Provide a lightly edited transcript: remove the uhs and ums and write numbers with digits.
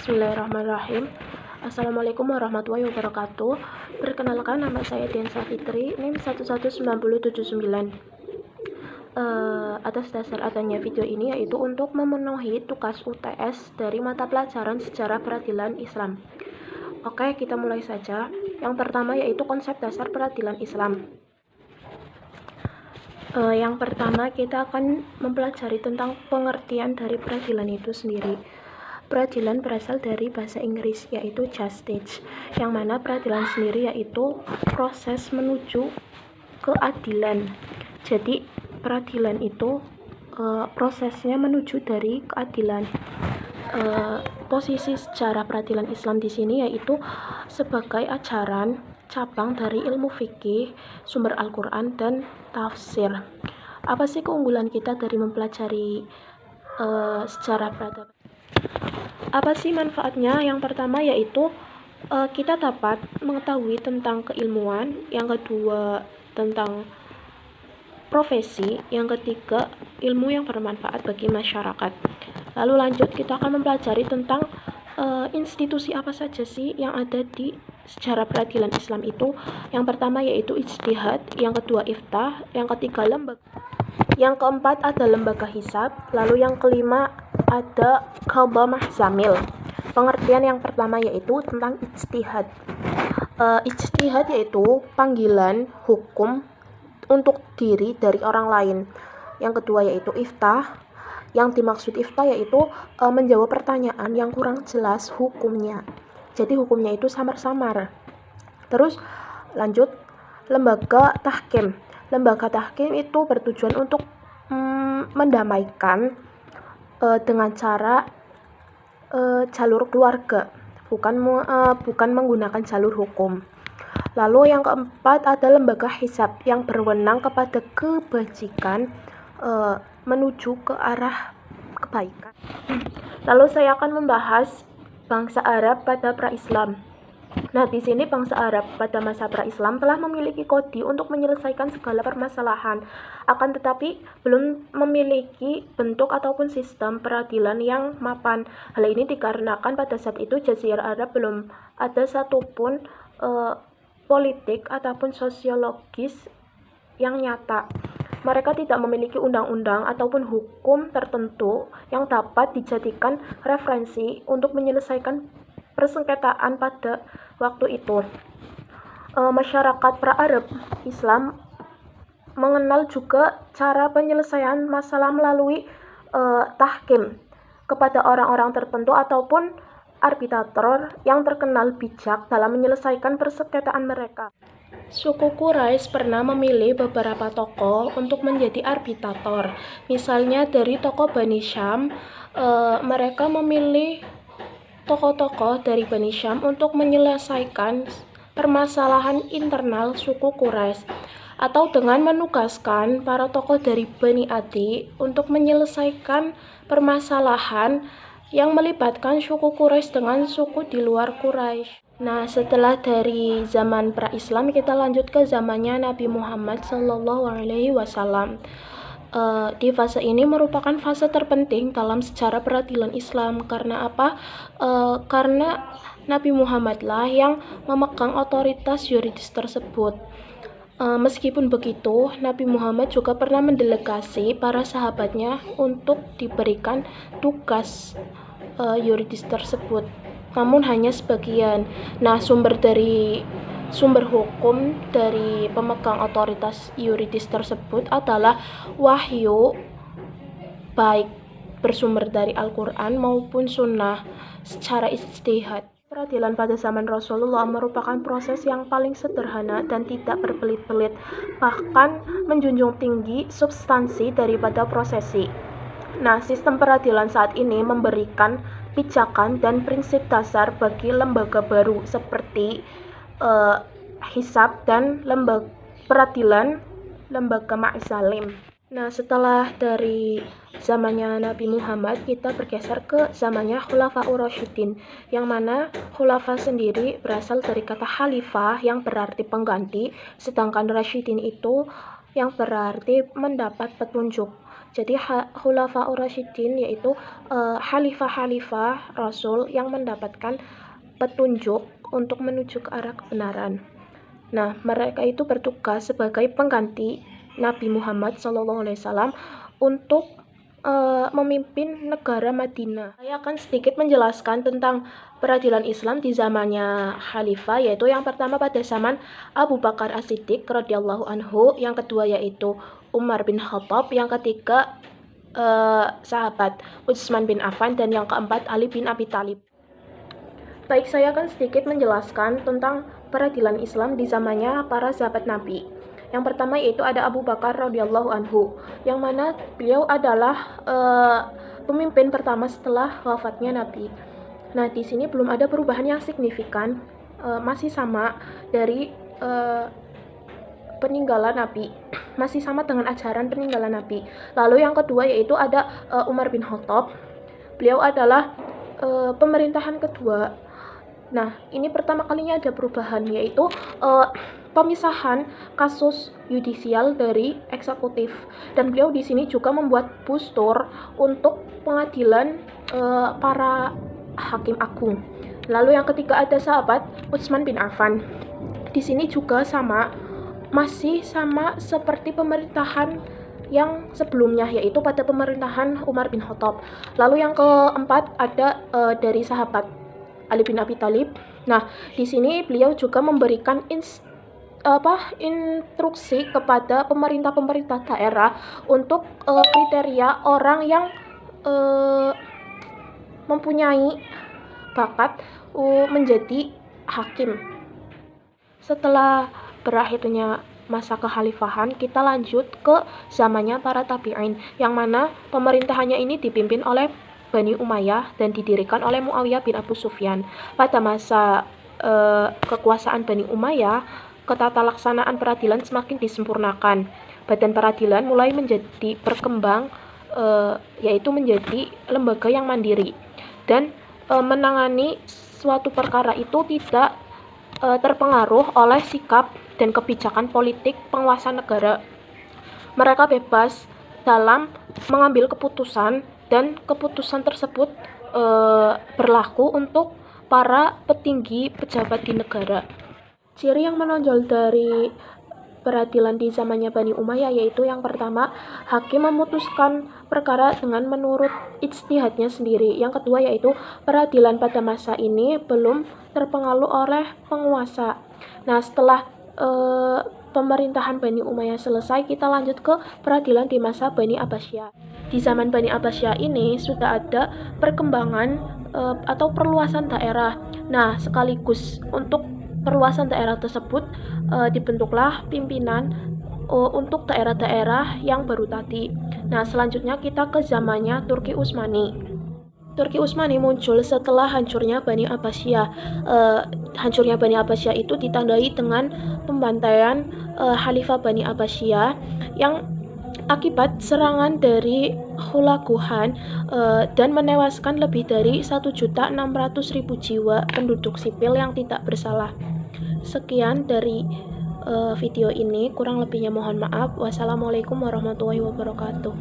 Bismillahirrahmanirrahim. Assalamualaikum warahmatullahi wabarakatuh. Perkenalkan, nama saya Dian Safitri, NIM 11979. Atas dasar adanya video ini yaitu untuk memenuhi tugas UTS dari mata pelajaran Sejarah Peradilan Islam. Oke, kita mulai saja. Yang pertama yaitu konsep dasar peradilan Islam. Yang pertama kita akan mempelajari tentang pengertian dari peradilan itu sendiri. Peradilan berasal dari bahasa Inggris yaitu justice, yang mana peradilan sendiri yaitu proses menuju keadilan. Jadi peradilan itu prosesnya menuju dari keadilan. Posisi sejarah peradilan Islam di sini yaitu sebagai ajaran cabang dari ilmu fikih, sumber Al-Quran dan tafsir. Apa sih keunggulan kita dari mempelajari sejarah peradaban? Apa sih manfaatnya? Yang pertama yaitu kita dapat mengetahui tentang keilmuan, yang kedua tentang profesi, yang ketiga ilmu yang bermanfaat bagi masyarakat. Lalu lanjut kita akan mempelajari tentang institusi apa saja sih yang ada di sejarah peradilan Islam itu. Yang pertama yaitu ijtihad, yang kedua iftah, yang ketiga lembaga, yang keempat ada lembaga hisab, lalu yang kelima ada qadha mahzamil. Pengertian yang pertama yaitu tentang ijtihad. Ijtihad yaitu panggilan hukum untuk diri dari orang lain. Yang kedua yaitu iftah. Yang dimaksud iftah yaitu menjawab pertanyaan yang kurang jelas hukumnya. Jadi hukumnya itu samar-samar. Terus lanjut lembaga tahkim. Lembaga tahkim itu bertujuan untuk mendamaikan dengan cara jalur keluarga, bukan menggunakan jalur hukum. Lalu yang keempat ada lembaga hisab yang berwenang kepada kebajikan, menuju ke arah kebaikan. Lalu saya akan membahas bangsa Arab pada pra-Islam. Nah, di sini bangsa Arab pada masa pra-Islam telah memiliki kode untuk menyelesaikan segala permasalahan, akan tetapi belum memiliki bentuk ataupun sistem peradilan yang mapan. Hal ini dikarenakan pada saat itu Jazirah Arab belum ada satupun politik ataupun sosiologis yang nyata. Mereka tidak memiliki undang-undang ataupun hukum tertentu yang dapat dijadikan referensi untuk menyelesaikan persengketaan pada waktu itu. Masyarakat pra-Arab Islam mengenal juga cara penyelesaian masalah melalui tahkim kepada orang-orang tertentu ataupun arbitrator yang terkenal bijak dalam menyelesaikan persengketaan mereka. Suku Quraisy pernah memilih beberapa tokoh untuk menjadi arbitrator. Misalnya dari tokoh Bani Syam, mereka memilih tokoh-tokoh dari Bani Syam untuk menyelesaikan permasalahan internal suku Quraisy, atau dengan menugaskan para tokoh dari Bani Adi untuk menyelesaikan permasalahan yang melibatkan suku Quraisy dengan suku di luar Quraisy. Nah, setelah dari zaman pra-Islam kita lanjut ke zamannya Nabi Muhammad SAW. Di fase ini merupakan fase terpenting dalam sejarah peradilan Islam. Karena apa? Karena Nabi Muhammad lah yang memegang otoritas yuridis tersebut. Meskipun begitu, Nabi Muhammad juga pernah mendelegasi para sahabatnya untuk diberikan tugas yuridis tersebut, namun hanya sebagian. Nah, sumber hukum dari pemegang otoritas yuridis tersebut adalah wahyu, baik bersumber dari Al-Quran maupun sunnah secara ijtihad. Peradilan pada zaman Rasulullah merupakan proses yang paling sederhana dan tidak berbelit-belit, bahkan menjunjung tinggi substansi daripada prosesi. Nah, sistem peradilan saat ini memberikan pijakan dan prinsip dasar bagi lembaga baru seperti hisab dan lembaga ma'zalim. Nah, setelah dari zamannya Nabi Muhammad, kita bergeser ke zamannya Khulafaur Rasyidin, yang mana khulafa sendiri berasal dari kata khalifah yang berarti pengganti, sedangkan Rasyidin itu yang berarti mendapat petunjuk. Jadi Khulafaur Rasyidin yaitu khalifah-khalifah Rasul yang mendapatkan petunjuk untuk menuju ke arah kebenaran. Nah, mereka itu bertugas sebagai pengganti Nabi Muhammad SAW untuk memimpin negara Madinah. Saya akan sedikit menjelaskan tentang peradilan Islam di zamannya khalifah, yaitu yang pertama pada zaman Abu Bakar As-Siddiq radhiyallahu anhu, yang kedua yaitu Umar bin Khattab, yang ketiga sahabat Utsman bin Affan, dan yang keempat Ali bin Abi Thalib. Baik, saya akan sedikit menjelaskan tentang peradilan Islam di zamannya para sahabat Nabi. Yang pertama yaitu ada Abu Bakar radhiyallahu anhu, yang mana beliau adalah pemimpin pertama setelah wafatnya Nabi. Nah, di sini belum ada perubahan yang signifikan, masih sama dari peninggalan Nabi, masih sama dengan ajaran peninggalan Nabi. Lalu yang kedua yaitu ada Umar bin Khattab. Beliau adalah pemerintahan kedua. Nah, ini pertama kalinya ada perubahan, yaitu pemisahan kasus yudisial dari eksekutif, dan beliau di sini juga membuat bustur untuk pengadilan para hakim agung. Lalu yang ketiga ada sahabat Utsman bin Affan. Di sini juga masih sama seperti pemerintahan yang sebelumnya, yaitu pada pemerintahan Umar bin Khattab. Lalu yang keempat ada dari sahabat Ali bin Abi Thalib. Nah, di sini beliau juga memberikan instruksi kepada pemerintah daerah untuk kriteria orang yang mempunyai bakat menjadi hakim. Setelah berakhirnya masa kekhalifahan, kita lanjut ke zamannya para tabi'in, yang mana pemerintahannya ini dipimpin oleh Bani Umayyah dan didirikan oleh Muawiyah bin Abu Sufyan. Pada masa kekuasaan Bani Umayyah, ketata laksanaan peradilan semakin disempurnakan. Badan peradilan mulai menjadi berkembang, yaitu menjadi lembaga yang mandiri, dan menangani suatu perkara itu tidak terpengaruh oleh sikap dan kebijakan politik penguasa negara. Mereka bebas dalam mengambil keputusan, dan keputusan tersebut berlaku untuk para petinggi pejabat di negara. Ciri yang menonjol dari peradilan di zamannya Bani Umayyah yaitu yang pertama, hakim memutuskan perkara dengan menurut ijtihadnya sendiri. Yang kedua yaitu peradilan pada masa ini belum terpengaruh oleh penguasa. Nah, setelah pemerintahan Bani Umayyah selesai, kita lanjut ke peradilan di masa Bani Abbasiyah. Di zaman Bani Abbasiyah ini sudah ada perkembangan atau perluasan daerah. Nah, sekaligus untuk perluasan daerah tersebut dibentuklah pimpinan untuk daerah-daerah yang baru tadi. Nah, selanjutnya kita ke zamannya Turki Utsmani. Turki Utsmani muncul setelah hancurnya Bani Abbasiyah. Hancurnya Bani Abbasiyah itu ditandai dengan pembantaian Khalifah Bani Abbasiyah yang akibat serangan dari Hulaguhan dan menewaskan lebih dari 1.600.000 jiwa penduduk sipil yang tidak bersalah. Sekian dari video ini, kurang lebihnya mohon maaf. Wassalamualaikum warahmatullahi wabarakatuh.